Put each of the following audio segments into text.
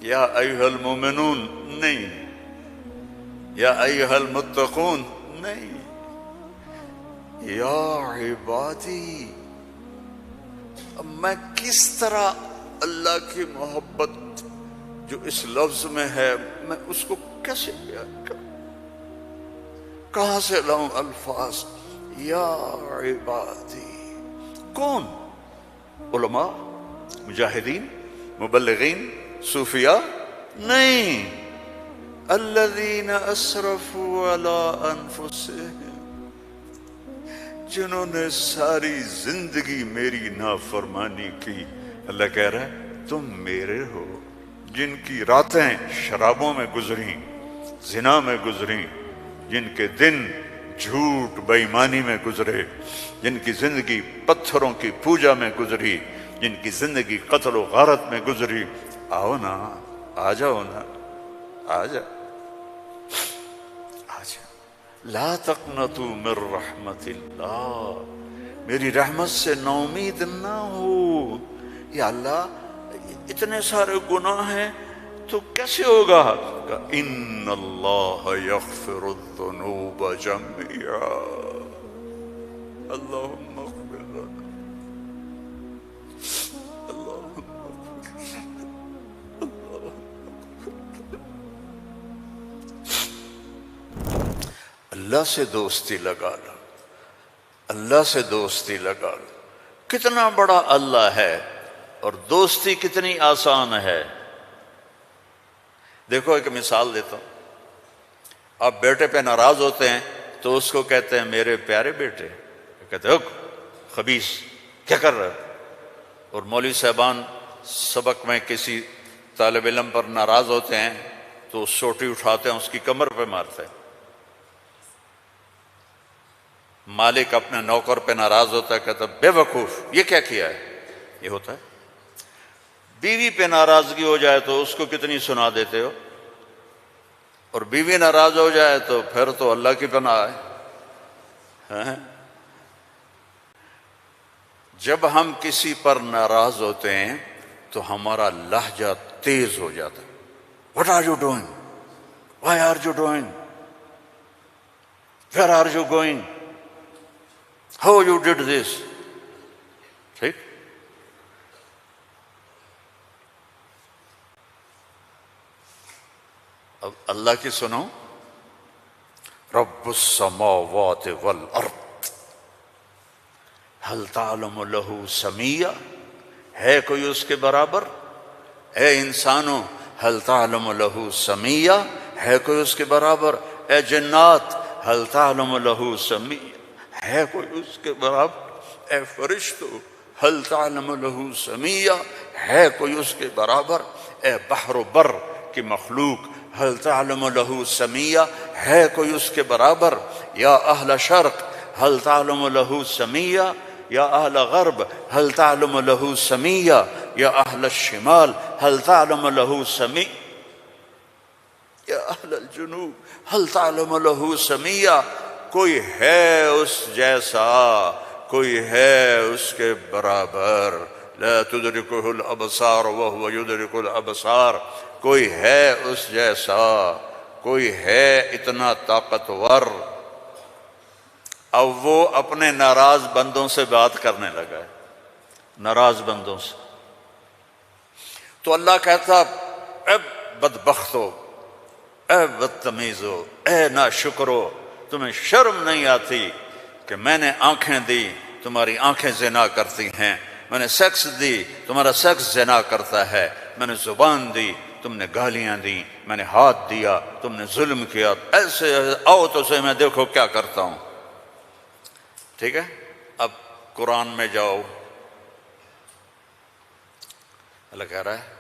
یا ایھا المومنون نہیں، یا ایھا المتقون نہیں، یا عبادی۔ اب میں کس طرح اللہ کی محبت جو اس لفظ میں ہے میں اس کو کیسے بیان کروں، کہاں سے لاؤں الفاظ؟ یا عبادی۔ کون؟ علماء، مجاہدین، مبلغین، صوفیاء؟ نہیں، الذین اسرفوا علی انفسہم، جنہوں نے ساری زندگی میری نافرمانی کی۔ اللہ کہہ رہا ہے تم میرے ہو، جن کی راتیں شرابوں میں گزریں، زنا میں گزریں، جن کے دن جھوٹ بے ایمانی میں گزرے، جن کی زندگی پتھروں کی پوجا میں گزری، جن کی زندگی قتل و غارت میں گزری۔ آؤ نا، آ جاؤ نا، آ جاؤ، آ جاؤ۔ لا تقنطوا من رحمت اللہ، میری رحمت سے نا امید نہ ہو۔ یا اللہ اتنے سارے گناہ ہیں تو کیسے ہوگا؟ ان اللہ یغفر الذنوب جميعا، اللہم اغفر لنا، اللہم اغفر لنا، اللہ سے دوستی لگا لو، اللہ سے دوستی لگا لو۔ کتنا بڑا اللہ ہے اور دوستی کتنی آسان ہے۔ دیکھو ایک مثال دیتا ہوں، آپ بیٹے پہ ناراض ہوتے ہیں تو اس کو کہتے ہیں میرے پیارے بیٹے، کہتے ہیں خبیث کیا کر رہے ہو؟ اور مولوی صاحبان سبق میں کسی طالب علم پر ناراض ہوتے ہیں تو سوٹی اٹھاتے ہیں اس کی کمر پہ مارتے ہیں۔ مالک اپنے نوکر پہ ناراض ہوتا ہے، کہتا ہے بے وقوف یہ کیا کیا ہے؟ یہ ہوتا ہے۔ بیوی پہ ناراضگی ہو جائے تو اس کو کتنی سنا دیتے ہو، اور بیوی ناراض ہو جائے تو پھر تو اللہ کی پناہ ہے۔ جب ہم کسی پر ناراض ہوتے ہیں تو ہمارا لہجہ تیز ہو جاتا ہے۔ What are you doing? Why are you doing? Where are you going? How you did this? ٹھیک؟ اب اللہ کی سنو، رب السماوات والارض هل تعلم له سمیہ، ہے کوئی اس کے برابر؟ اے انسانوں هل تعلم له سمیہ، ہے کوئی اس کے برابر؟ اے جنات هل تعلم له سمیہ، ہے کوئی اس کے برابر؟ اے فرشتو هل تعلم له سمیہ، ہے کوئی اس کے برابر؟ اے بحر و بر کی مخلوق هل تعلم له سمیہ، ہے کوئی اس کے برابر؟ یا اہل شرق هل تعلم له سمیہ، یا اہل غرب هل تعلم له سمیہ، یا اہل الشمال هل تعلم له سمیہ، یا اہل الجنوب هل تعلم له سمیہ۔ کوئی ہے اس جیسا، کوئی ہے اس کے برابر؟ لا تدرکہ الابصار وهو یدرک الابصار، کوئی ہے اس جیسا، کوئی ہے اتنا طاقتور؟ اب وہ اپنے ناراض بندوں سے بات کرنے لگا ہے، ناراض بندوں سے۔ تو اللہ کہتا اے بدبختو، اے بدتمیزو، اے ناشکرو، تمہیں شرم نہیں آتی کہ میں نے آنکھیں دی تمہاری آنکھیں زنا کرتی ہیں، میں نے سیکس دی تمہارا سیکس زنا کرتا ہے، میں نے زبان دی تم نے گالیاں دی، میں نے ہاتھ دیا تم نے ظلم کیا، ایسے آؤ تو سے میں دیکھو کیا کرتا ہوں۔ ٹھیک ہے، اب قرآن میں جاؤ، اللہ کہہ رہا ہے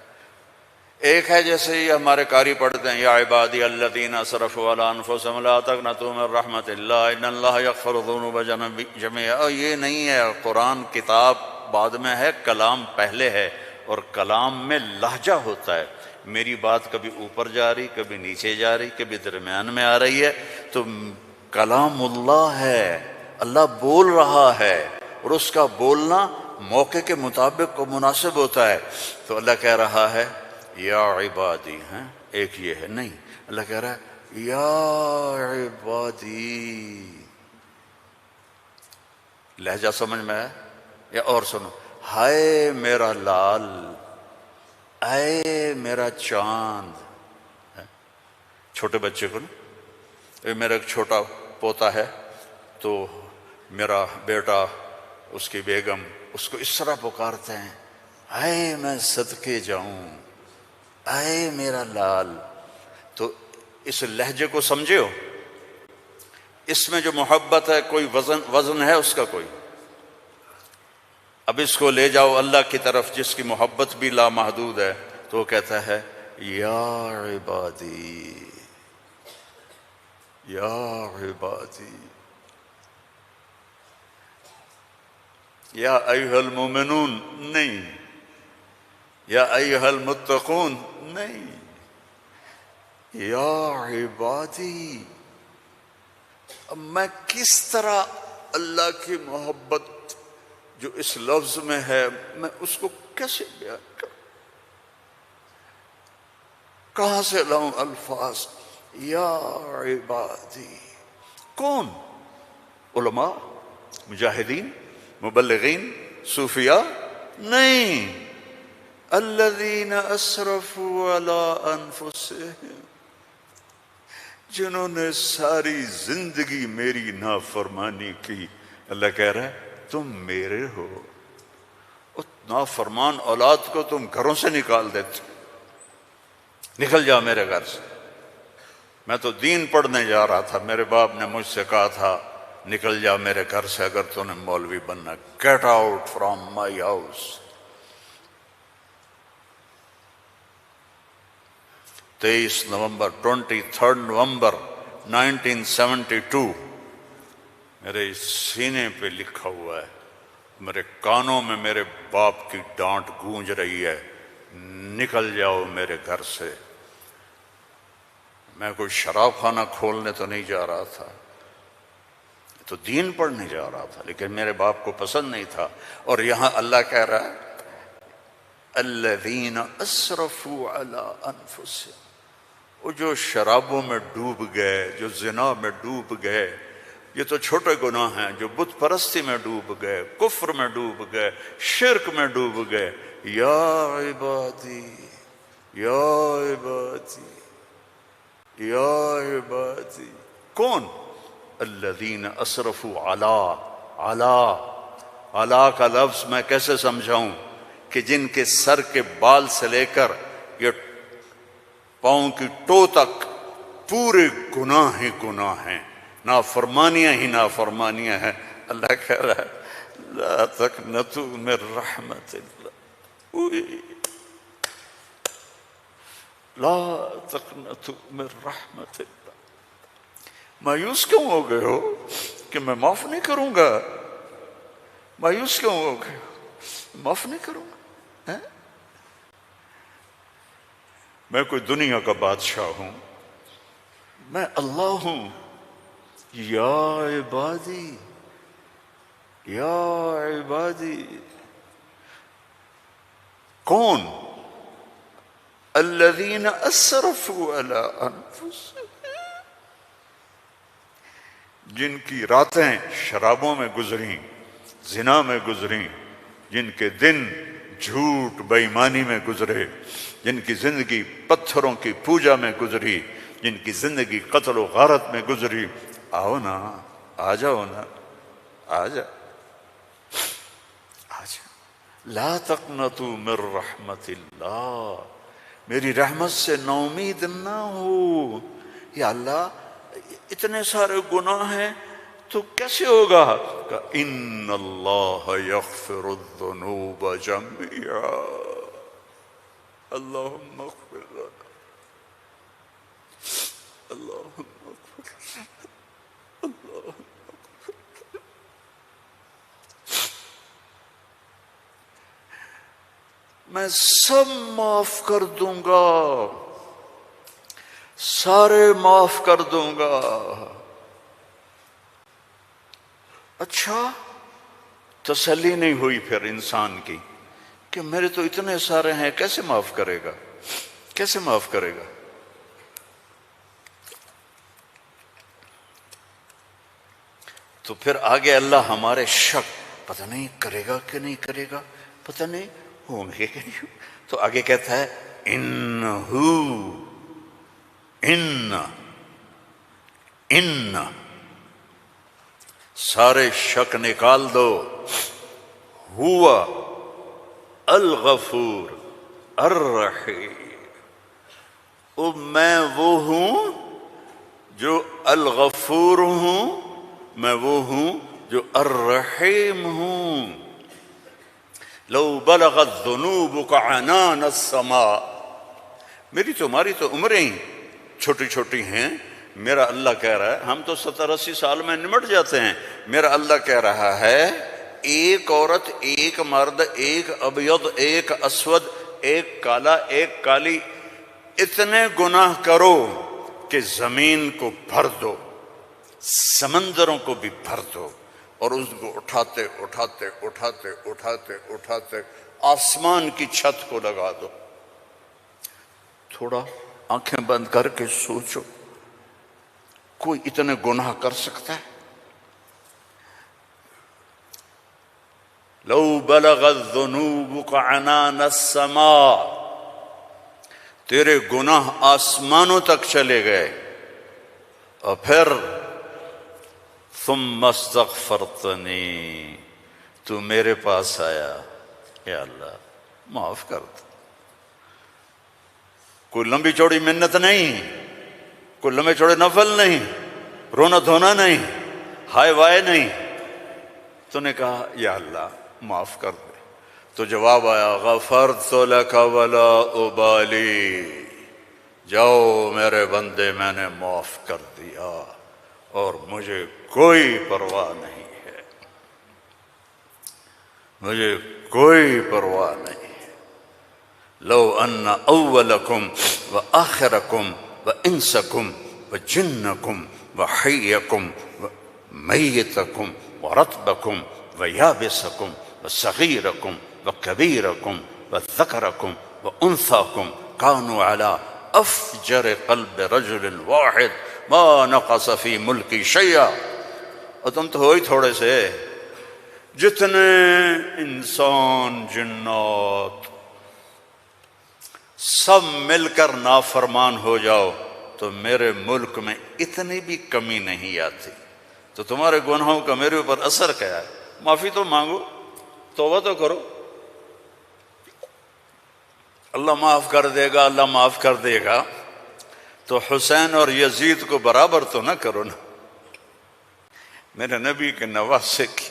ایک ہے جیسے یہ ہمارے قاری پڑھتے ہیں یا عبادی الذین اسرفوا علی انفسہم لا تقنطوا من رحمت اللہ ان اللہ یغفر الذنوب جميعا۔ یہ نہیں ہے، قرآن کتاب بعد میں ہے، کلام پہلے ہے، اور کلام میں لہجہ ہوتا ہے۔ میری بات کبھی اوپر جا رہی، کبھی نیچے جا رہی، کبھی درمیان میں آ رہی ہے، تو کلام اللہ ہے، اللہ بول رہا ہے، اور اس کا بولنا موقع کے مطابق کو مناسب ہوتا ہے۔ تو اللہ کہہ رہا ہے یا عبادی ہیں، ایک یہ ہے نہیں، اللہ کہہ رہا ہے یا عبادی. لہجہ سمجھ میں ہے یا اور سنو، ہائے میرا لال، اے میرا چاند. چھوٹے بچے کو نا، میرا ایک چھوٹا پوتا ہے تو میرا بیٹا، اس کی بیگم اس کو اس طرح پکارتے ہیں، اے میں صدقے جاؤں، اے میرا لال. تو اس لہجے کو سمجھے ہو، اس میں جو محبت ہے کوئی وزن ہے اس کا کوئی. اب اس کو لے جاؤ اللہ کی طرف جس کی محبت بھی لامحدود ہے، تو وہ کہتا ہے یا عبادی، یا عبادی، یا ایھا المومنون نہیں، یا ایھا المتقون نہیں، یا عبادی. اب میں کس طرح اللہ کی محبت جو اس لفظ میں ہے میں اس کو کیسے بیان کروں، کہاں سے لاؤں الفاظ؟ یا عبادی. کون؟ علماء، مجاہدین، مبلغین، صوفیاء؟ نہیں، الذین اسرفوا علی انفسہم، جنہوں نے ساری زندگی میری نافرمانی کی. اللہ کہہ رہا ہے تم میرے ہو. نافرمان اولاد کو تم گھروں سے نکال دیتے، نکل جاؤ میرے گھر سے. میں تو دین پڑھنے جا رہا تھا، میرے باپ نے مجھ سے کہا تھا نکل جا میرے گھر سے اگر تو نے مولوی بننا، get out from my house. 23 نومبر 23 نومبر 1972 میرے سینے پہ لکھا ہوا ہے. میرے کانوں میں میرے باپ کی ڈانٹ گونج رہی ہے، نکل جاؤ میرے گھر سے. میں کوئی شراب خانہ کھولنے تو نہیں جا رہا تھا، تو دین پڑھنے جا رہا تھا، لیکن میرے باپ کو پسند نہیں تھا. اور یہاں اللہ کہہ رہا ہے الذین اسرفوا علی انفسہم، وہ جو شرابوں میں ڈوب گئے، جو زنا میں ڈوب گئے، یہ تو چھوٹے گناہ ہیں، جو بت پرستی میں ڈوب گئے، کفر میں ڈوب گئے، شرک میں ڈوب گئے. یا عبادی، یا عبادی، یا عبادی. کون؟ الذین اسرفوا علی کا لفظ میں کیسے سمجھاؤں کہ جن کے سر کے بال سے لے کر یہ پاؤں کی ٹو تک پورے گناہ ہی گناہ ہیں، نافرمانیاں ہی نافرمانیاں ہیں. اللہ کہہ رہا ہے لا تقنطوا من رحمت اللہ، لا تقنطوا من رحمت اللہ. مایوس کیوں ہو گئے ہو کہ میں معاف نہیں کروں گا؟ مایوس کیوں ہو گئے ہو؟ معاف نہیں کروں گا. میں کوئی دنیا کا بادشاہ ہوں؟ میں اللہ ہوں. یا عبادی، یا عبادی. کون؟ الذین اسرفوا علی انفسہم، جن کی راتیں شرابوں میں گزریں، زنا میں گزریں، جن کے دن جھوٹ بے ایمانی میں گزرے، جن کی زندگی پتھروں کی پوجا میں گزری، جن کی زندگی قتل و غارت میں گزری. آؤ نا، آ جاؤ نا، آ جا، آ جا. لا تقنطوا من رحمت اللہ، میری رحمت سے ناامید نہ ہو. یا اللہ اتنے سارے گناہ ہیں تو کیسے ہوگا؟ کہ ان اللہ یغفر الذنوب جميعا، اللہم اغفر لنا، اللہم اغفر لنا، اللہم. میں سب معاف کر دوں گا، سارے معاف کر دوں گا. اچھا، تسلی نہیں ہوئی پھر انسان کی کہ میرے تو اتنے سارے ہیں کیسے معاف کرے گا؟ کیسے معاف کرے گا؟ تو پھر آگے اللہ ہمارے شک، پتہ نہیں کرے گا کہ نہیں کرے گا، پتہ نہیں ہوں گے کہ نہیں، تو آگے کہتا ہے ان سارے شک نکال دو، ہوا الغفور الرحیم، میں وہ ہوں جو الغفور ہوں، میں وہ ہوں جو الرحیم ہوں۔ لو بلغت ذنوبک عنان السماء، میری تمہاری تو عمریں چھوٹی چھوٹی ہیں، میرا اللہ کہہ رہا ہے، ہم تو 70-80 سال میں نمٹ جاتے ہیں، میرا اللہ کہہ رہا ہے ایک عورت، ایک مرد، ایک ابیض، ایک اسود، ایک کالا، ایک کالی، اتنے گناہ کرو کہ زمین کو بھر دو، سمندروں کو بھی بھر دو، اور اس کو اٹھاتے اٹھاتے اٹھاتے اٹھاتے اٹھاتے آسمان کی چھت کو لگا دو۔ تھوڑا آنکھیں بند کر کے سوچو، کوئی اتنے گناہ کر سکتا ہے؟ لو بلغت ذنوبک عنان السماء، تیرے گناہ آسمانوں تک چلے گئے، اور پھر ثم استغفرتنی، تو میرے پاس آیا، یا اللہ معاف کر دو۔ کوئی لمبی چوڑی منت نہیں، کوئی لمبے چوڑے نفل نہیں، رونا دھونا نہیں، ہائے وائے نہیں، تو نے کہا یا اللہ معاف کر دے، تو جواب آیا غفرت لک ولا ابالی، جاؤ میرے بندے میں نے معاف کر دیا اور مجھے کوئی پرواہ نہیں ہے، مجھے کوئی پرواہ نہیں ہے۔ لو ان اولکم وآخرکم وانسکم وجنکم وحیکم ومیتکم ورطبکم ویابسکم وصغیرکم وکبیرکم وذکرکم وانثاکم کانوا علی افجر قلب رجل واحد ما نقص فی ملکی شیئا، اور تم تو ہو ہی تھوڑے سے، جتنے انسان جنات سب مل کر نافرمان ہو جاؤ تو میرے ملک میں اتنی بھی کمی نہیں آتی، تو تمہارے گناہوں کا میرے اوپر اثر کیا ہے؟ معافی تو مانگو، توبہ تو کرو، اللہ معاف کر دے گا، اللہ معاف کر دے گا۔ تو حسین اور یزید کو برابر تو نہ کرو نا، میرے نبی کے نواسے کی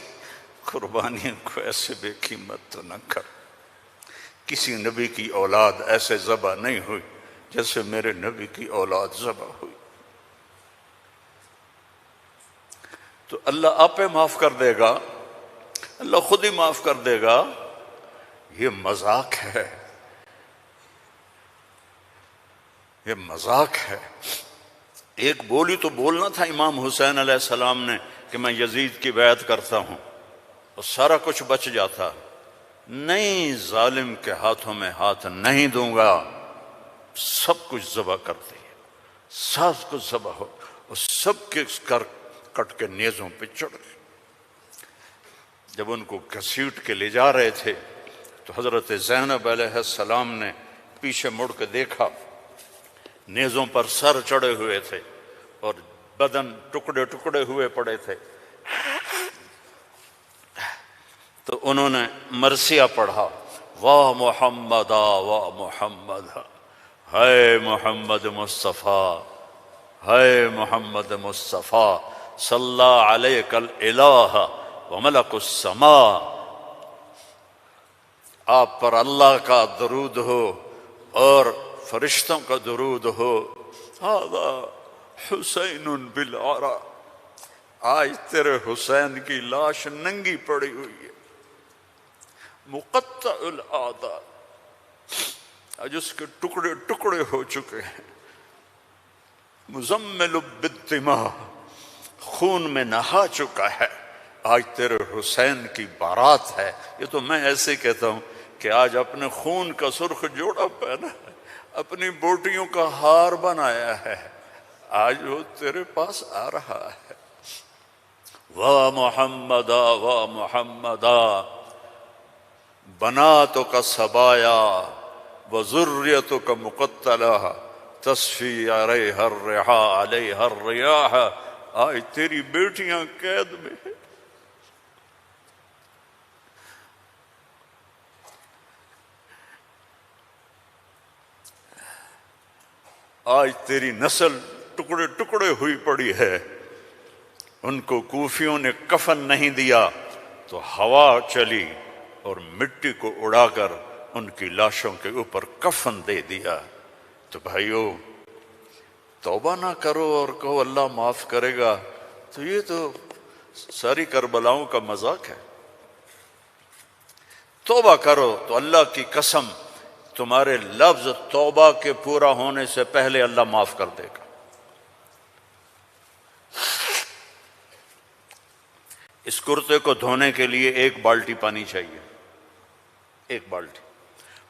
قربانیوں کو ایسے بے قیمت تو نہ کرو۔ کسی نبی کی اولاد ایسے ذبح نہیں ہوئی جیسے میرے نبی کی اولاد ذبح ہوئی، تو اللہ آپ پہ معاف کر دے گا، اللہ خود ہی معاف کر دے گا۔ یہ مذاق ہے، یہ مذاق ہے۔ ایک بولی تو بولنا تھا امام حسین علیہ السلام نے کہ میں یزید کی بیعت کرتا ہوں اور سارا کچھ بچ جاتا، نہیں، ظالم کے ہاتھوں میں ہاتھ نہیں دوں گا، سب کچھ ذبح کر دیا، سب کچھ ذبح ہو، اور سب کے کٹ کے نیزوں پہ چڑھ گئے۔ جب ان کو گھسیٹ کے لے جا رہے تھے تو حضرت زینب علیہ السلام نے پیچھے مڑ کے دیکھا، نیزوں پر سر چڑھے ہوئے تھے اور بدن ٹکڑے ٹکڑے ہوئے پڑے تھے، تو انہوں نے مرثیہ پڑھا، واہ محمد واہ محمد، ہے محمد مصطفیٰ، ہے محمد مصطفیٰ، صلی علیک الالہ وملک السماء، آپ پر اللہ کا درود ہو اور فرشتوں کا درود ہو، ھذا حسین بالعرا، آج تیرے حسین کی لاش ننگی پڑی ہوئی ہے، مقطع الاعضاء، آج اس کے ٹکڑے ٹکڑے ہو چکے ہیں، مزمل بالدماء، خون میں نہا چکا ہے، آج تیرے حسین کی بارات ہے۔ یہ تو میں ایسے کہتا ہوں کہ آج اپنے خون کا سرخ جوڑا پہنا ہے، اپنی بوٹیوں کا ہار بنایا ہے، آج وہ تیرے پاس آ رہا ہے۔ وا محمدا وا محمدا بناتک سبایا وذریتک مقتلہ تصفی علیہا الرحا علیہا الریاح، آج تیری بیٹیاں قید میں ہیں، آج تیری نسل ٹکڑے ٹکڑے ہوئی پڑی ہے۔ ان کو کوفیوں نے کفن نہیں دیا تو ہوا چلی اور مٹی کو اڑا کر ان کی لاشوں کے اوپر کفن دے دیا۔ تو بھائیو، توبہ نہ کرو اور کہو اللہ معاف کرے گا، تو یہ تو ساری کربلاؤں کا مذاق ہے۔ توبہ کرو تو اللہ کی قسم تمہارے لفظ توبہ کے پورا ہونے سے پہلے اللہ معاف کر دے گا۔ اس کرتے کو دھونے کے لیے 1 بالٹی پانی چاہیے، 1 بالٹی،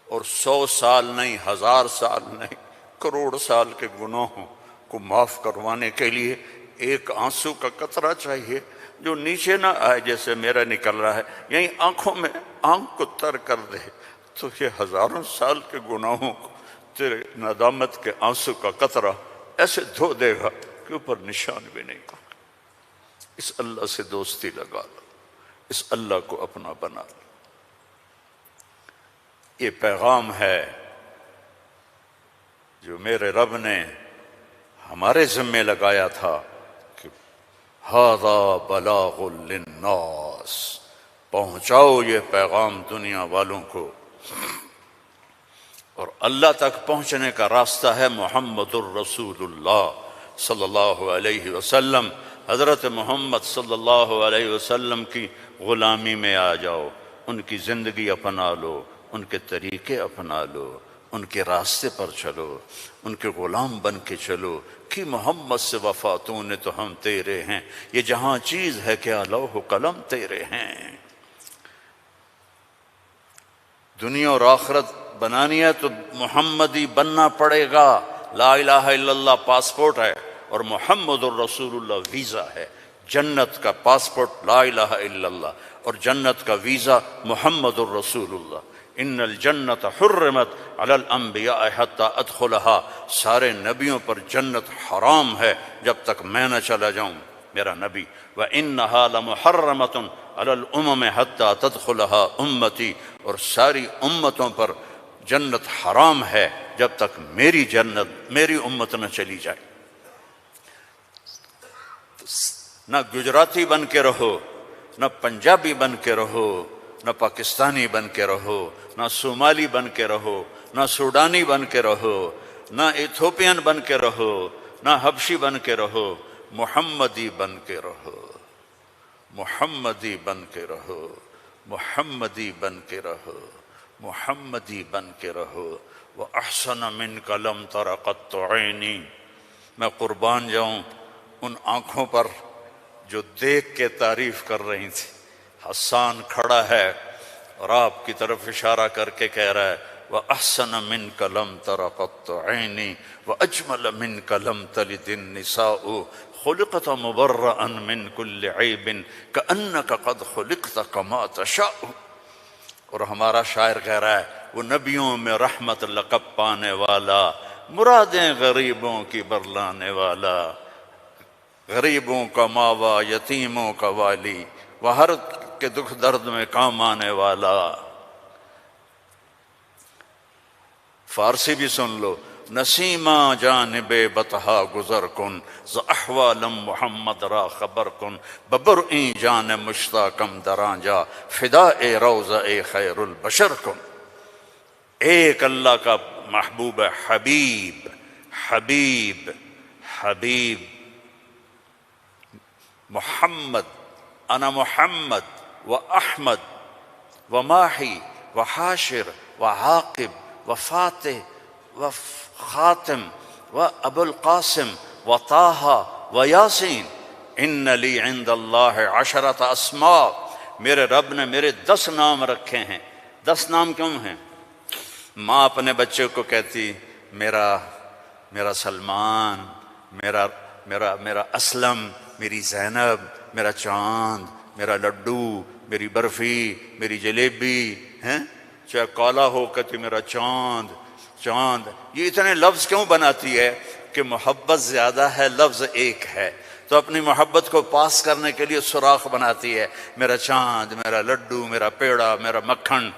اور 100 سال نہیں، 1000 سال نہیں، کروڑ سال کے گناہوں کو معاف کروانے کے لیے 1 آنسو کا قطرہ چاہیے جو نیچے نہ آئے جیسے میرا نکل رہا ہے، یہیں آنکھوں میں آنکھ کو تر کر دے، تو یہ ہزاروں سال کے گناہوں کو تیرے ندامت کے آنسو کا قطرہ ایسے دھو دے گا کہ اوپر نشان بھی نہیں ہوگا۔ اس اللہ سے دوستی لگا لو، اس اللہ کو اپنا بنا لو۔ یہ پیغام ہے جو میرے رب نے ہمارے ذمے لگایا تھا کہ ھذا بلاغ للناس، پہنچاؤ یہ پیغام دنیا والوں کو۔ اور اللہ تک پہنچنے کا راستہ ہے محمد الرسول اللہ صلی اللہ علیہ وسلم۔ حضرت محمد صلی اللہ علیہ وسلم کی غلامی میں آ جاؤ، ان کی زندگی اپنا لو، ان کے طریقے اپنا لو، ان کے راستے پر چلو، ان کے غلام بن کے چلو کہ محمد سے وفا تو نے تو ہم تیرے ہیں، یہ جہاں چیز ہے کیا لوح و قلم تیرے ہیں۔ دنیا اور آخرت بنانی ہے تو محمدی بننا پڑے گا۔ لا الہ الا اللہ پاسپورٹ ہے اور محمد الرسول اللہ ویزا ہے۔ جنت کا پاسپورٹ لا الہ الا اللہ اور جنت کا ویزا محمد الرسول اللہ۔ ان الجنت حرمت علی الانبیاء حتی ادخلها، سارے نبیوں پر جنت حرام ہے جب تک میں نہ چلا جاؤں، میرا نبی۔ وَإِنَّهَا لَمُحَرَّمَةٌ عَلَى الْأُمَمِ حَتَّى تَدْخُلَهَا أُمَّتِي، اور ساری امتوں پر جنت حرام ہے جب تک میری جنت، میری امت نہ چلی جائے۔ نہ گجراتی بن کے رہو، نہ پنجابی بن کے رہو، نہ پاکستانی بن کے رہو، نہ صومالی بن کے رہو، نہ سوڈانی بن کے رہو، نہ ایتھوپین بن کے رہو، نہ حبشی بن کے رہو، محمدی بن کے رہو، محمدی بن کے رہو، محمدی بن کے رہو، محمدی بن کے رہو۔ وَأَحْسَنَ مِنْكَ لَمْ تَرَ قَطُّ عَيْنِي، میں قربان جاؤں ان آنکھوں پر جو دیکھ کے تعریف کر رہی تھی۔ حسان کھڑا ہے اور آپ کی طرف اشارہ کر کے کہہ رہا ہے وَأَحْسَنَ مِنْكَ لَمْ تَرَ قَطُّ عَيْنِي وَأَجْمَلَ مِنْكَ لَمْ تَلِدِ النِّسَاءُ خُلِقْتَ مُبَرَّأً مِنْ كُلِّ عَيْبٍ كَأَنَّكَ قَدْ خُلِقْتَ كَمَا تَشَاءُ۔ اور ہمارا شاعر کہہ رہا ہے وہ نبیوں میں رحمت لقب پانے والا، مرادیں غریبوں کی برلانے والا، غریبوں کا ماوا، یتیموں کا والی، وہ ہر کے دکھ درد میں کام آنے والا۔ فارسی بھی سن لو، نسیمہ جانب بطحا گزر کن، ز احوالم محمد را خبر کن، ببرئیں جان مشتاقم دراں جا، فدائے روضہ خیر البشر کن۔ ایک اللہ کا محبوب ہے، حبیب حبیب حبیب محمد، انا محمد و احمد و ماحی و حاشر و عاقب و فاتح و خاتم و ابو القاسم و طٰہٰ و یاسین، ان لی عند اللہ 10 اسماء، میرے رب نے میرے 10 نام رکھے ہیں۔ 10 نام کیوں ہیں؟ ماں اپنے بچے کو کہتی میرا سلمان، میرا اسلم، میری زینب، میرا چاند، میرا لڈو، میری برفی، میری جلیبی ہیں، چاہے کالا ہو کہتی میرا چاند چاند. یہ اتنے لفظ کیوں بناتی ہے؟ کہ محبت زیادہ ہے، لفظ ایک ہے، تو اپنی محبت کو پاس کرنے کے لیے سوراخ بناتی ہے. میرا چاند، میرا لڈو، میرا پیڑا، میرا مکھن.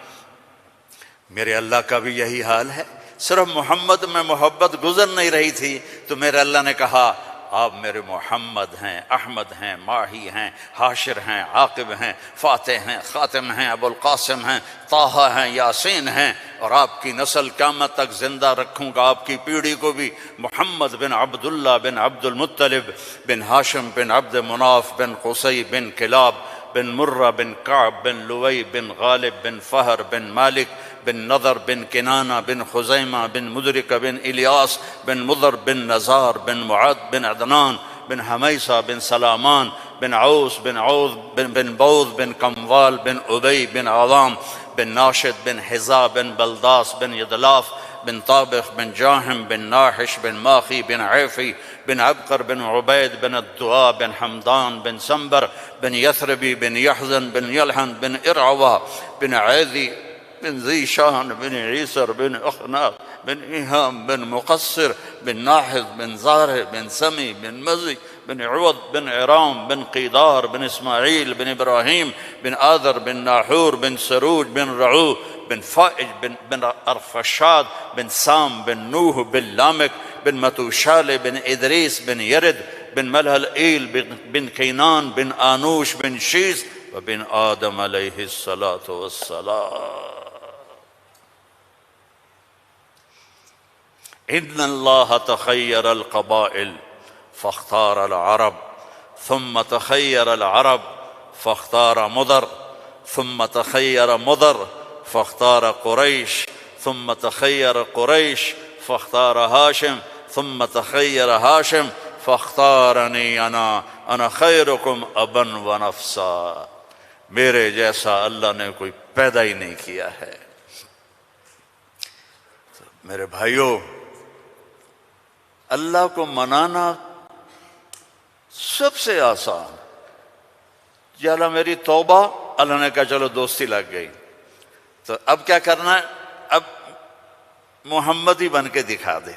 میرے اللہ کا بھی یہی حال ہے. صرف محمد میں محبت گزر نہیں رہی تھی تو میرے اللہ نے کہا آپ میرے محمد ہیں، احمد ہیں، ماہی ہیں، حاشر ہیں، عاقب ہیں، فاتح ہیں، خاتم ہیں، ابو القاسم ہیں، طٰہٰ ہیں، یاسین ہیں، اور آپ کی نسل قیامت تک زندہ رکھوں گا، آپ کی پیڑھی کو بھی. محمد بن عبداللہ بن عبد المطلب بن ہاشم بن عبد مناف بن قصی بن کلاب بن مرہ بن کعب بن لوی بن غالب بن فہر بن مالک بن نضر بن کنانہ بن خزیمہ بن مدرکہ بن الیاس بن مضر بن نزار بن معد بن عدنان بن حمیصہ بن سلامان بن عوس بن عوذ بن بوذ بن کموال بن ابی بن عظام بن ناشد بن حذا بن بلداس بن یدلاف بن طابخ بن جاہم بن ناحش بن ماخی بن عیفی بن عبقر بن عبید بن الدعاء بن حمدان بن سنبر بن یثربی بن یحزن بن یلحن بن ارعوہ بن عیذی بن ذی شان بن عیسر بن اخناق بن ایہام بن مقصر بن ناحذ بن زارع بن سمی بن مزی بن عوض بن عرام بن قیدار بن اسماعیل بن ابراہیم بن آذر بن ناحور بن سروج بن رعو بن فائج بن ارفشاد بن سام بن نوح بن لامک بن متوشال بن ادریس بن یرد بن ملہلئیل بن کینان بن آنوش بن شیس وبن آدم علیہ الصلاة والسلام. ان اللہ تخیر القبائل فاختار العرب ثم تخیر العرب فاختار مضر ثم تخیر مضر فاختار قریش ثم تخیر قریش فاختار ہاشم ثم تخیر ہاشم فاختارنی انا خیرکم ابا و نفسا. میرے جیسا اللہ نے کوئی پیدا ہی نہیں کیا ہے. میرے بھائیوں، اللہ کو منانا سب سے آسان. یا اللہ میری توبہ، اللہ نے کہا چلو دوستی لگ گئی، تو اب کیا کرنا ہے؟ اب محمد ہی بن کے دکھا دے،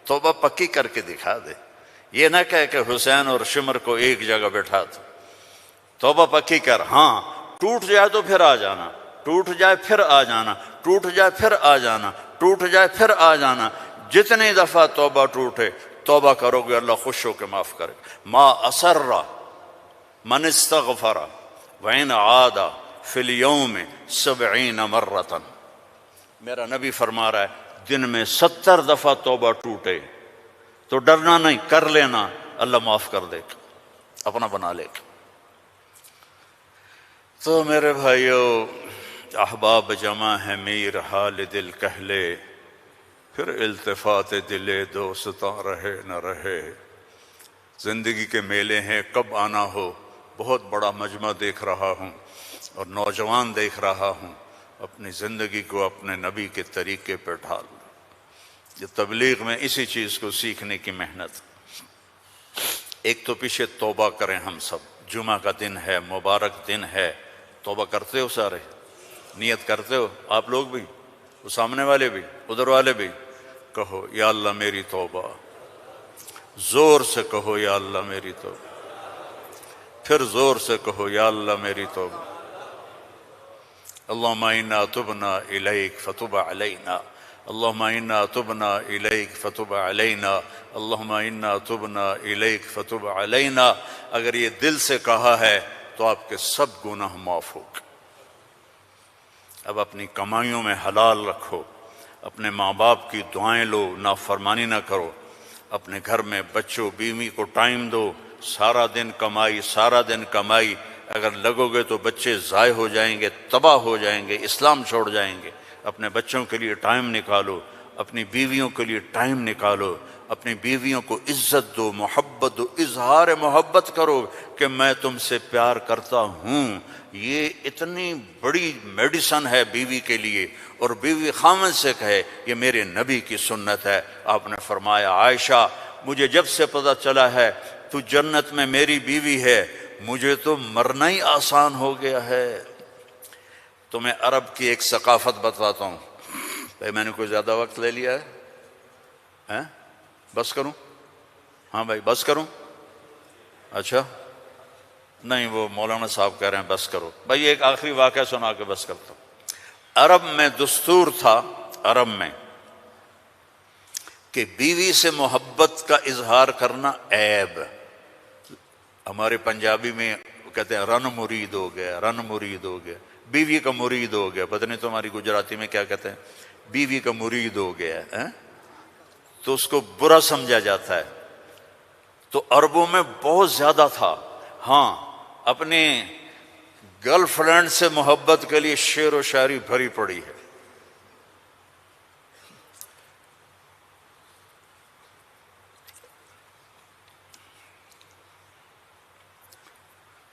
توبہ پکی کر کے دکھا دے. یہ نہ کہے کہ حسین اور شمر کو ایک جگہ بیٹھا دو، توبہ پکی کر. ہاں ٹوٹ جائے تو پھر آ جانا، ٹوٹ جائے پھر آ جانا، ٹوٹ جائے پھر آ جانا، ٹوٹ جائے پھر آ جانا. جتنی دفعہ توبہ ٹوٹے توبہ کرو گے اللہ خوش ہو کے معاف کرے. ما اسر من استغفر وإن عاد فی اليوم 70 مرۃ. میرا نبی فرما رہا ہے دن میں 70 دفعہ توبہ ٹوٹے تو ڈرنا نہیں، کر لینا، اللہ معاف کر دے گا، اپنا بنا لے گا. تو میرے بھائیو، احباب جمع ہے میر حال دل کہلے، پھر التفات دلے دوستاں رہے نہ رہے. زندگی کے میلے ہیں، کب آنا ہو. بہت بڑا مجمع دیکھ رہا ہوں اور نوجوان دیکھ رہا ہوں. اپنی زندگی کو اپنے نبی کے طریقے پہ ڈھال. یہ تبلیغ میں اسی چیز کو سیکھنے کی محنت. ایک تو پیچھے توبہ کریں ہم سب. جمعہ کا دن ہے، مبارک دن ہے. توبہ کرتے ہو سارے؟ نیت کرتے ہو آپ لوگ بھی، وہ سامنے والے بھی، ادھر والے بھی؟ کہو یا اللہ میری توبہ. زور سے کہو یا اللہ میری توبہ. پھر زور سے کہو یا اللہ میری توبہ. اللہم انا تبنا الیک فتب علینا، اللہم انا تبنا الیک فتب علینا، اللہم انا تبنا الیک فتب علینا. اگر یہ دل سے کہا ہے تو آپ کے سب گناہ معاف ہو گئے. اب اپنی کمائیوں میں حلال رکھو، اپنے ماں باپ کی دعائیں لو، نافرمانی نہ کرو. اپنے گھر میں بچوں بیوی کو ٹائم دو. سارا دن کمائی، سارا دن کمائی، اگر لگو گے تو بچے ضائع ہو جائیں گے، تباہ ہو جائیں گے، اسلام چھوڑ جائیں گے. اپنے بچوں کے لیے ٹائم نکالو، اپنی بیویوں کے لیے ٹائم نکالو، اپنی بیویوں کو عزت دو، محبت محبت دو، اظہار محبت کرو کہ میں تم سے پیار کرتا ہوں۔ یہ اتنی بڑی میڈیسن ہے بیوی کے لیے، اور بیوی خامن سے کہے یہ میرے نبی کی سنت ہے۔ آپ نے فرمایا عائشہ مجھے جب سے پتہ چلا ہے تو جنت میں میری بیوی ہے، مجھے تو مرنا ہی آسان ہو گیا ہے۔ تمہیں عرب کی ایک ثقافت بتاتا ہوں۔ بھائی میں نے کوئی زیادہ وقت لے لیا ہے؟ بس کروں؟ ہاں بھائی بس کروں؟ اچھا نہیں، وہ مولانا صاحب کہہ رہے ہیں بس کرو۔ بھائی ایک آخری واقعہ سنا کے بس کرتا ہوں۔ عرب میں دستور تھا، عرب میں، کہ بیوی سے محبت کا اظہار کرنا عیب۔ ہمارے پنجابی میں کہتے ہیں رن مرید ہو گیا، رن مرید ہو گیا، بیوی کا مرید ہو گیا۔ پتہ نہیں تمہاری گجراتی میں کیا کہتے ہیں، بیوی کا مرید ہو گیا ہے، تو اس کو برا سمجھا جاتا ہے۔ تو عربوں میں بہت زیادہ تھا۔ ہاں، اپنے گرل فرینڈ سے محبت کے لیے شعر و شاعری بھری پڑی ہے۔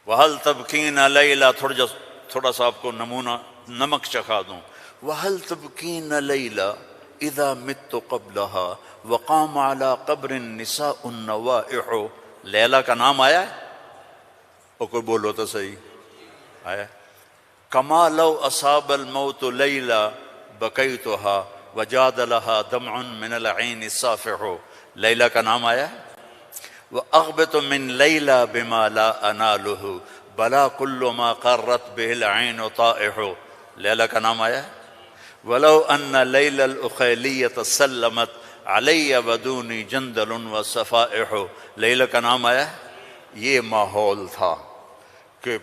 وَهَلْ تَبْكِينَ لَيْلَا، تھوڑا سا آپ کو نمونہ نمک چکھا دوں۔ وَهَلْ تَبْكِينَ لَيْلَا اِذَا مِتُّ قَبْلَهَا وَقَامَ عَلَىٰ قَبْرٍ نِسَاءُ النَّوَائِحُ۔ لیلا کا نام آیا ہے؟ اور کوئی بولو تو صحیح آیا ہے۔ كَمَا لَوْ أَصَابَ الْمَوْتُ لَيْلَا بَكَيْتُهَا وَجَادَ لَهَا دَمْعٌ مِّنَ الْعَيْنِ الصَّافِحُ۔ لیلا کا نام آیا ہے؟ وَأَغْبِطُ مِن لَيْلَا بِمَا لَا أَنَالُهُ بَلَا كُلُّ مَا قَرَّتْ بِهِ الْعَيْنُ طَائِحُ۔ لیلا کا نام آیا ہے؟ وَلَوْ أَنَّ لَيْلَ الْأُخَيْلِيَّةَ سَلَّمَتْ عَلَيَّ وَدُونِي جَنْدَلٌ وَصَفَائِحُ۔ لیلا کا نام آیا ہے؟ یہ ماحول تھا کہ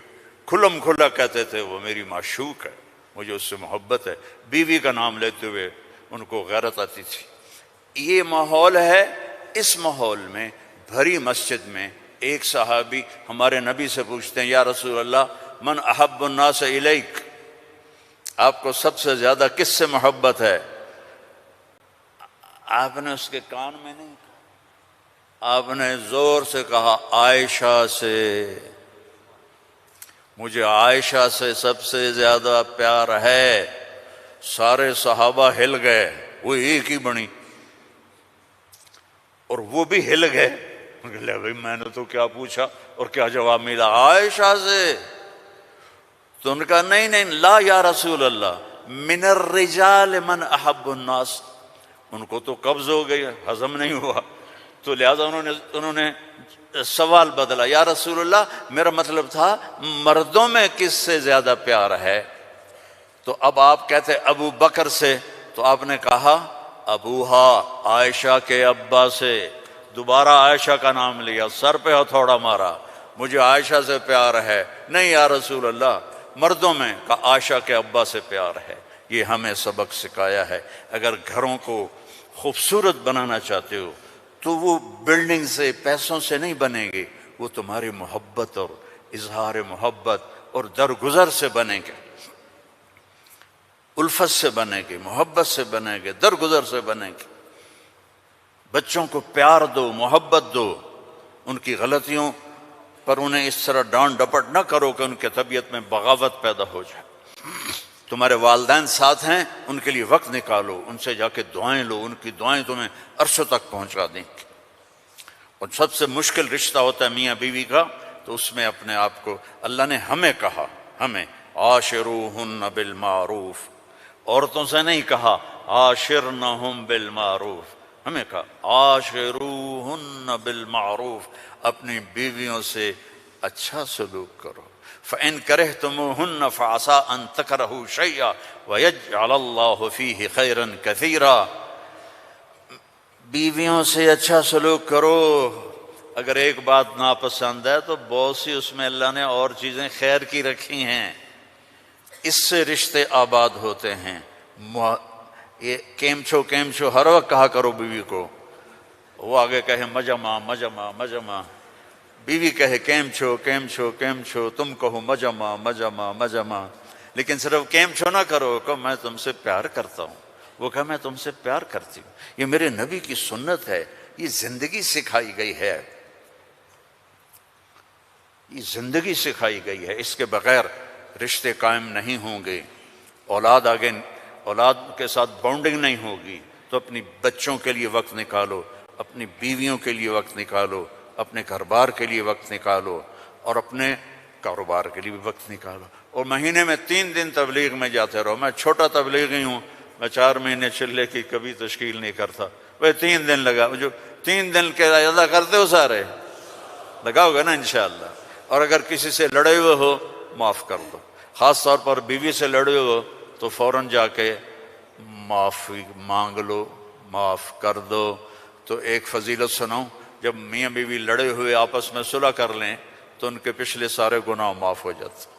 کھلم کھلا کہتے تھے وہ میری معشوق ہے، مجھے اس سے محبت ہے۔ بیوی کا نام لیتے ہوئے ان کو غیرت آتی تھی۔ یہ ماحول ہے۔ اس ماحول میں بھری مسجد میں ایک صحابی ہمارے نبی سے پوچھتے ہیں یا رسول اللہ من احب الناس الیک، آپ کو سب سے زیادہ کس سے محبت ہے؟ آپ نے اس کے کان میں نہیں کہا، آپ نے زور سے کہا عائشہ سے، مجھے عائشہ سے سب سے زیادہ پیار ہے۔ سارے صحابہ ہل گئے، وہ ایک ہی بنی، اور وہ بھی ہل گئے۔ لے بھائی میں نے تو کیا پوچھا اور کیا جواب ملا؟ عائشہ سے۔ تو ان کا نہیں نہیں لا یا رسول اللہ من الرجال من احب الناس۔ ان کو تو قبض ہو گئی، ہضم نہیں ہوا، تو لہذا انہوں نے سوال بدلا، یا رسول اللہ میرا مطلب تھا مردوں میں کس سے زیادہ پیار ہے؟ تو اب آپ کہتے ابو بکر سے، تو آپ نے کہا ابوہا، عائشہ کے ابا سے۔ دوبارہ عائشہ کا نام لیا، سر پہ ہتھوڑا مارا، مجھے عائشہ سے پیار ہے۔ نہیں یا رسول اللہ مردوں میں، کہا عائشہ کے ابا سے پیار ہے۔ یہ ہمیں سبق سکھایا ہے۔ اگر گھروں کو خوبصورت بنانا چاہتے ہو تو وہ بلڈنگ سے، پیسوں سے نہیں بنیں گے، وہ تمہاری محبت اور اظہار محبت اور درگزر سے بنیں گے، الفت سے بنے گے، محبت سے بنے گے، درگزر سے بنے گے۔ بچوں کو پیار دو، محبت دو، ان کی غلطیوں پر انہیں اس طرح ڈانٹ ڈپٹ نہ کرو کہ ان کے طبیعت میں بغاوت پیدا ہو جائے۔ تمہارے والدین ساتھ ہیں، ان کے لیے وقت نکالو، ان سے جا کے دعائیں لو، ان کی دعائیں تمہیں عرشوں تک پہنچا دیں گی۔ اور سب سے مشکل رشتہ ہوتا ہے میاں بیوی کا، تو اس میں اپنے آپ کو اللہ نے ہمیں کہا، ہمیں عاشروہن بالمعروف، عورتوں سے نہیں کہا عاشرنہم بالمعروف، ہمیں کہا عاشروہن بالمعروف، اپنی بیویوں سے اچھا سلوک کرو۔ فَإِن كَرِهْتُمُوهُنَّ فَعَسَىٰ أَن تَكْرَهُوا شَيْئًا وَيَجْعَلَ اللَّهُ فِيهِ خَيْرًا كَثِيرًا۔ بیویوں سے اچھا سلوک کرو۔ اگر ایک بات ناپسند ہے تو بہت سی اس میں اللہ نے اور چیزیں خیر کی رکھی ہیں، اس سے رشتے آباد ہوتے ہیں۔ یہ کیم چھو ہر وقت کہا کرو بیوی کو، وہ آگے کہے مجمع مجمع مجمع، بیوی کہے کیم چھو، تم کہو مجمع مجمع مجمع، لیکن صرف کیم چھو نہ کرو، کہ میں تم سے پیار کرتا ہوں، وہ کہا میں تم سے پیار کرتی ہوں۔ یہ میرے نبی کی سنت ہے، یہ زندگی سکھائی گئی ہے۔ یہ زندگی سکھائی گئی ہے، اس کے بغیر رشتے قائم نہیں ہوں گے، اولاد کے ساتھ باؤنڈنگ نہیں ہوگی۔ تو اپنی بچوں کے لیے وقت نکالو، اپنی بیویوں کے لیے وقت نکالو، اپنے گھر بار کے لیے وقت نکالو، اور اپنے کاروبار کے لیے بھی وقت نکالو۔ اور مہینے میں 3 دن تبلیغ میں جاتے رہو۔ میں چھوٹا تبلیغی ہوں، میں 4 مہینے چلے کی کبھی تشکیل نہیں کرتا، وہ 3 دن لگا، جو 3 دن کے ادا کرتے ہو سارے لگاؤ گے نا انشاءاللہ۔ اور اگر کسی سے لڑے ہوئے ہو معاف کر دو، خاص طور پر بیوی سے لڑے ہو تو فوراً جا کے معافی مانگ لو، معاف کر دو۔ تو ایک فضیلت سناؤں، جب میاں بیوی لڑے ہوئے آپس میں صلح کر لیں تو ان کے پچھلے سارے گناہ معاف ہو جاتے۔